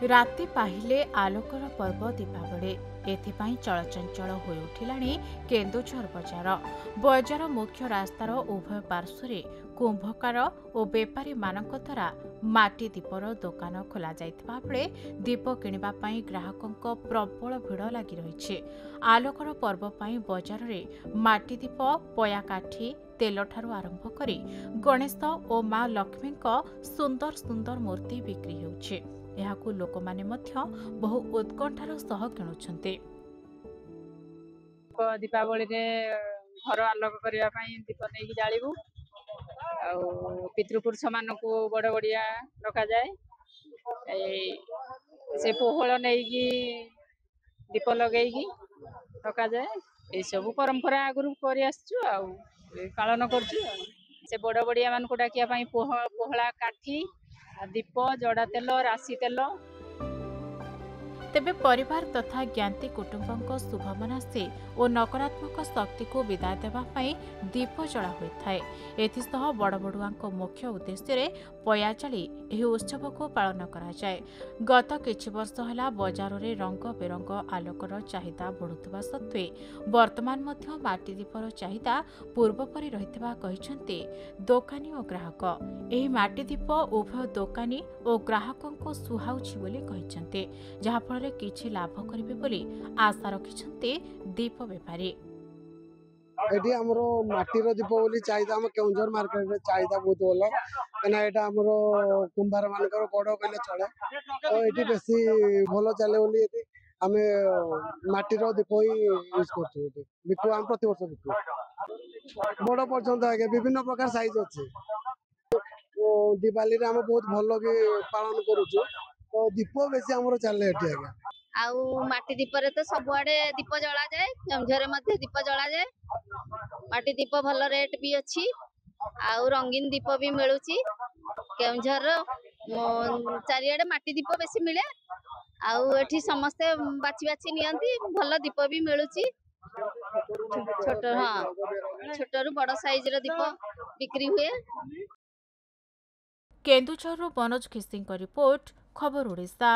राति पाहिले आलोकर पर्व दीपावली एथिपाई चलचंचल हो उठिलाणी केन्दुझर बजार। बजार मुख्य रास्तार उभय पार्श्वरे कुंभकार और बेपारी मानक द्वारा माटी दीपर दुकान खोल जाइथिबा बेले दीप किनिबा पई ग्राहकों प्रबल भिड़ लगी रही। आलोकर पर्व पई बजार में माटी दीप पया काठी तेल ठारू आरंभ करी गणेश और मां लक्ष्मी सुंदर सुंदर मूर्ति बिक्री होउछि। एहाकु लोकमाने मध्य बहु उत्कंठार सह किणुछन्ते। दीपावली रे घर आलोक करिया पई दीप नै जालिबु आ पितृपुरुष मानकु बड़ बड़िया रखा जाए। से पोहळ नै दीप लगेगी रखा जाए। ए सब परंपरा आगु करि आछछु आ पालन करछु। से बड़ बड़िया मानकु डाकिया पई पोहळा काठी दीप जड़ा तेल राशि तेल। तेबे परिवार तथा ज्ञाति कुटुंबों शुभ मनासी और नकारात्मक शक्ति को विदाय देवा पाई दीप जला होता है। एथिसह बड़ बड़ुआ मुख्य उद्देश्य पया जाली एही उत्सव को पालन करा जाए। गत किछि वर्ष होला बजार रे रंग बेरंग आलोकर चाहिदा बढ़ुवा सत्वे वर्तमान मध्य माटी दीपर चाहिदा पूर्व परि रहितबा कहिसंते दोकानी और ग्राहक। एही माटी दीप उभय दोकानी और ग्राहकों को सुहाउछि बोली कहिसंते, जहा फल किछि लाभ करिवे बोली आशा रखिछन्ते दीप बेपारी। एटी हमरो माटीर दीप बोली चाहिदा हम केउंझर मार्केट रे चाहिदा बहुत होला कना एटा हमरो कुंभार मानकर बड़ कहले चले। तो एटी बेसी भलो चले बोली एटी हमें माटीर दीप ही यूज करछु। एटी बिकु हम प्रति वर्ष बिकु बड़ पर्यंत आगे विभिन्न प्रकार साइज अछि। दिवाली रे हम बहुत भलो के पालन करूछु। तो दीप बेसी हमरो चले एटी आगे। आउ माटी दीपरे तो सबुआडे दीप जला जाए। केउझर मध्ये दीप जला जाए। माटी दीप भल रेट भी अच्छी आउ रंगीन दीप भी मिलुची। केउझर चारियाडे माटी दीप बेसी मिले आउ एठी समस्ते बाची बाची नियंती भल दीप भी मिलुची। छोट छोटरू बड़ साइज रो दीप बिक्री हुए। केन्दुझर मनोज खिसिंग रिपोर्ट खबर ओडिशा।